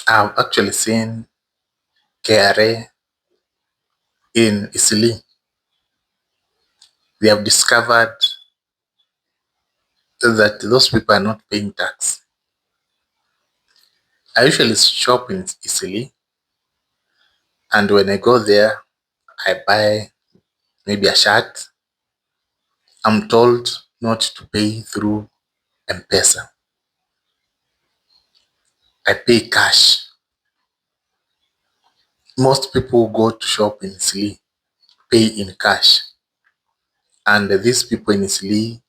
I've actually seen KRA in Eastleigh. They have discovered that those people are not paying tax. I usually shop in Eastleigh, and when I go there, I buy maybe a shirt. I'm told not to pay through M-Pesa. I pay cash. Most people who go to shop in Eastleigh pay in cash. And these people in Eastleigh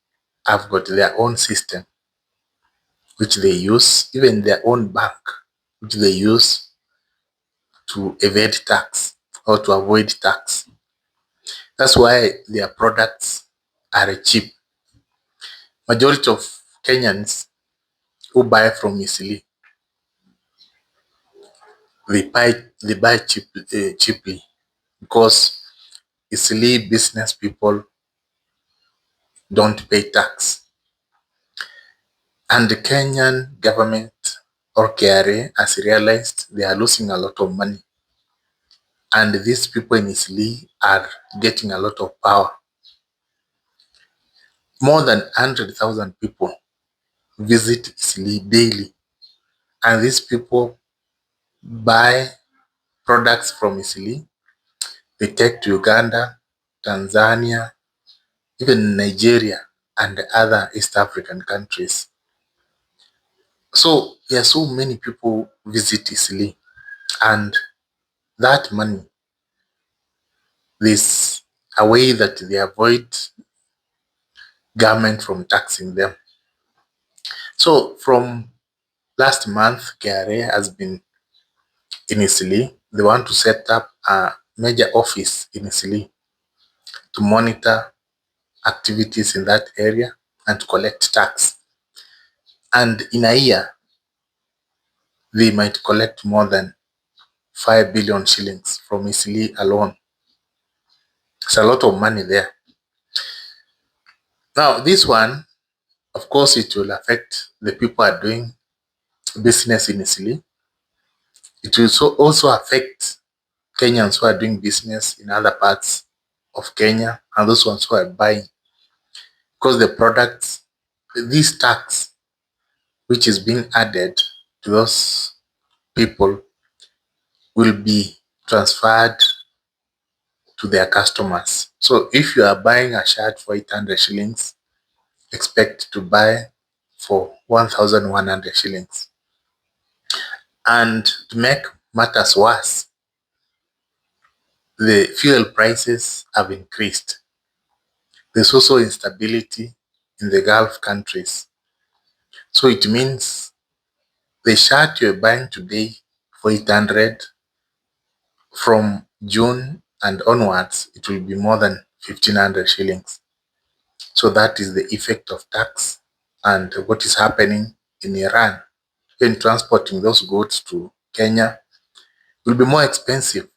have got their own system, which they use, even their own bank, which they use to evade tax or to avoid tax. That's why their products are cheap. Majority of Kenyans who buy from Eastleigh, they buy cheaply because Eastleigh business people don't pay tax. And the Kenyan government or KRA has realized they are losing a lot of money. And these people in Eastleigh are getting a lot of power. More than 100,000 people visit Eastleigh daily. And these people buy products from Eastleigh. They take to Uganda, Tanzania, even Nigeria, and other East African countries. So there are so many people visit Eastleigh, and that money, there's a way that they avoid government from taxing them. So from last month, KRA has been in Eastleigh. They want to set up a major office in Eastleigh to monitor activities in that area and to collect tax. And in a year, they might collect more than 5 billion shillings from Eastleigh alone. It's a lot of money there. Now, this one, of course, it will affect the people who are doing business in Eastleigh. It will also affect Kenyans who are doing business in other parts of Kenya and those ones who are buying. Because the products, this tax, which is being added to those people, will be transferred to their customers. So if you are buying a shirt for 800 shillings, expect to buy for 1,100 shillings. And to make matters worse, the fuel prices have increased. There's also instability in the Gulf countries. So it means the shirt you're buying today for 800, from June and onwards, it will be more than 1,500 shillings. So that is the effect of tax and what is happening in Iran. In transporting those goods to Kenya will be more expensive.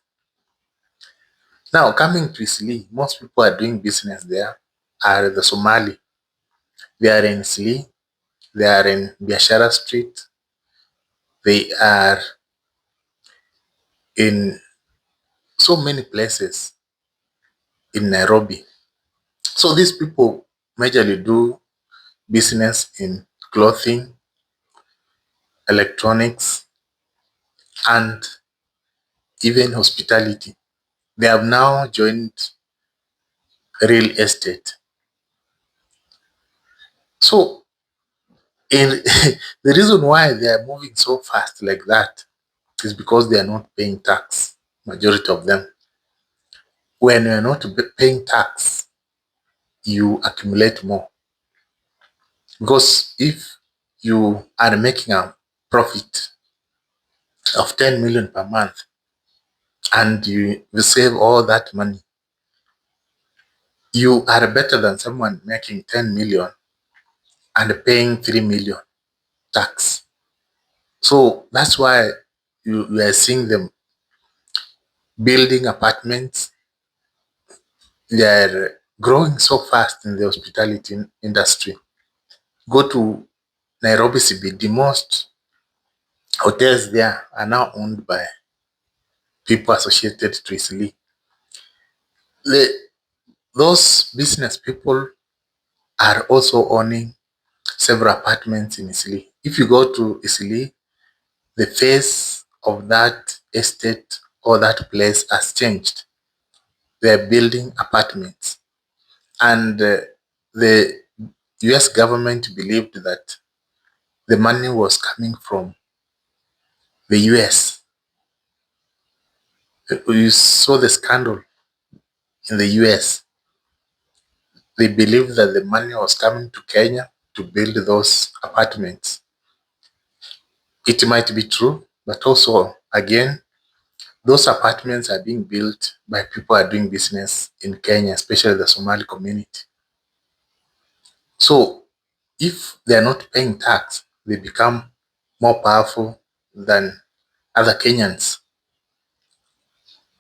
Now, coming to Eastleigh, most people are doing business there are the Somali. They are in Eastleigh, they are in Biashara Street, they are in so many places in Nairobi. So these people majorly do business in clothing, electronics, and even hospitality. They have now joined real estate. So in the reason why they are moving so fast like that is because they are not paying tax, majority of them. When you are not paying tax, you accumulate more. Because if you are making a profit of 10 million per month and you save all that money, you are better than someone making 10 million and paying 3 million tax. So that's why you are seeing them building apartments. They are growing so fast in the hospitality industry. Go to Nairobi CBD, most hotels there are now owned by people associated to Eastleigh. Those business people are also owning several apartments in Eastleigh. If you go to Eastleigh, the face of that estate or that place has changed. They are building apartments. And the US government believed that the money was coming from the US. You saw the scandal in the US. They believed that the money was coming to Kenya to build those apartments. It might be true, but also, again, those apartments are being built by people who are doing business in Kenya, especially the Somali community. So if they are not paying tax, they become more powerful than other Kenyans.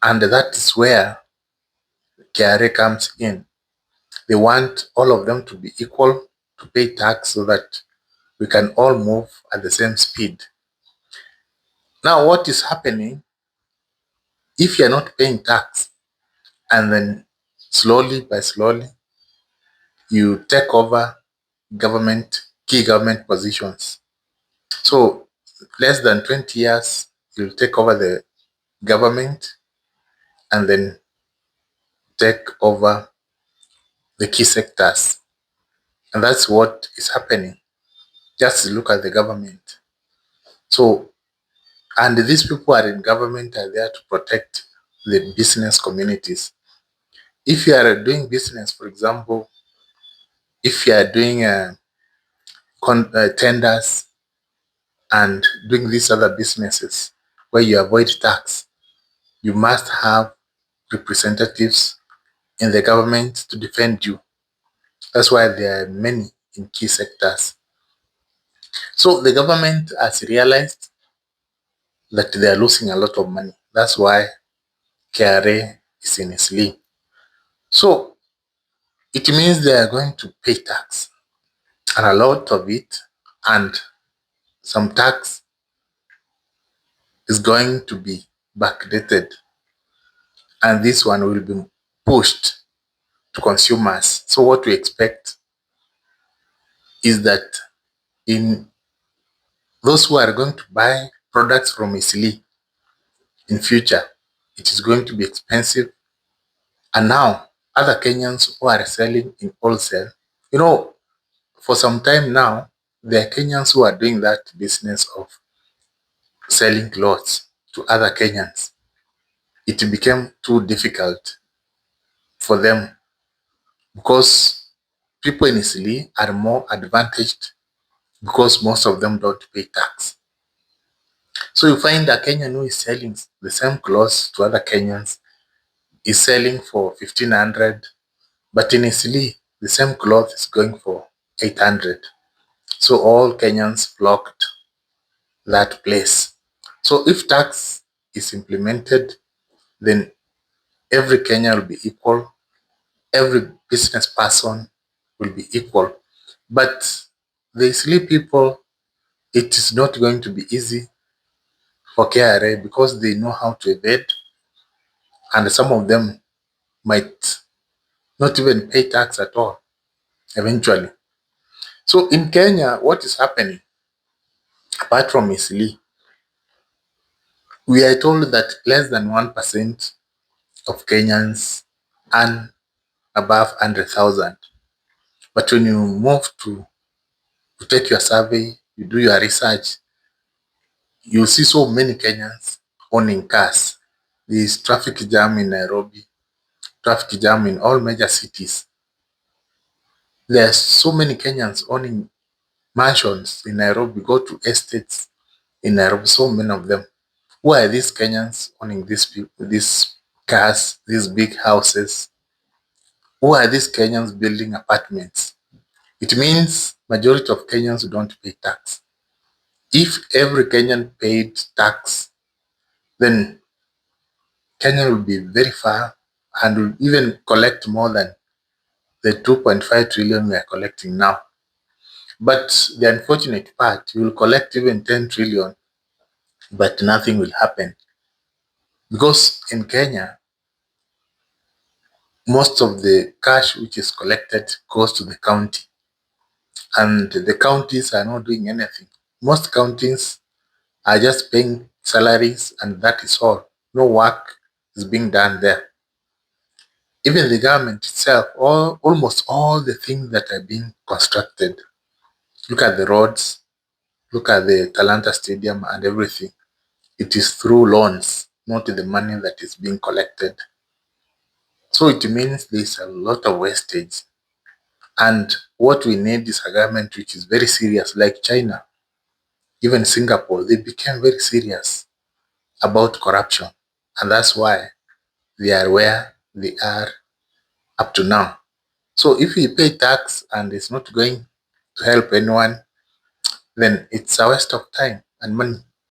And that is where KRA comes in. They want all of them to be equal, to pay tax so that we can all move at the same speed. Now, what is happening, if you're not paying tax and then slowly by slowly, you take over key government positions. So less than 20 years, you'll take over the government and then take over the key sectors. And that's what is happening. Just look at the government. So, and these people who are in government are there to protect the business communities. If you are doing business, for example, if you are doing tenders and doing these other businesses where you avoid tax, you must have representatives in the government to defend you. That's why there are many in key sectors. So the government has realized that they are losing a lot of money. That's why KRA is in Eastleigh. So it means they are going to pay tax, and a lot of it, and some tax is going to be backdated, and this one will be pushed to consumers. So what we expect is that in those who are going to buy products from Eastleigh in future, it is going to be expensive. And now other Kenyans who are selling in wholesale, for some time now, there are Kenyans who are doing that business of selling clothes to other Kenyans. It became too difficult for them because people in Eastleigh are more advantaged because most of them don't pay tax. So you find a Kenyan who is selling the same clothes to other Kenyans is selling for 1,500, but in Eastleigh, the same cloth is going for 800. So all Kenyans flocked that place. So if tax is implemented, then every Kenyan will be equal. Every business person will be equal. But the Eastleigh people, it is not going to be easy for KRA because they know how to evade, and some of them might not even pay tax at all eventually. So in Kenya, what is happening, apart from Eastleigh, we are told that less than 1% of Kenyans earn above 100,000. But when you move to take your survey, you do your research, you see so many Kenyans owning cars. There is traffic jam in Nairobi, traffic jam in all major cities. There are so many Kenyans owning mansions in Nairobi. Go to estates in Nairobi, so many of them. Who are these Kenyans owning these cars, these big houses? Who are these Kenyans building apartments? It means majority of Kenyans don't pay tax. If every Kenyan paid tax, then Kenya will be very far and will even collect more than the 2.5 trillion we are collecting now. But the unfortunate part, we will collect even 10 trillion but nothing will happen. Because in Kenya, most of the cash which is collected goes to the county, and the counties are not doing anything. Most counties are just paying salaries, and that is all. No work is being done there. Even the government itself, almost all the things that are being constructed, look at the roads, look at the Talanta Stadium and everything. It is through loans, not the money that is being collected. So it means there's a lot of wastage. And what we need is a government which is very serious, like China, even Singapore. They became very serious about corruption. And that's why they are where they are up to now. So if you pay tax and it's not going to help anyone, then it's a waste of time and money.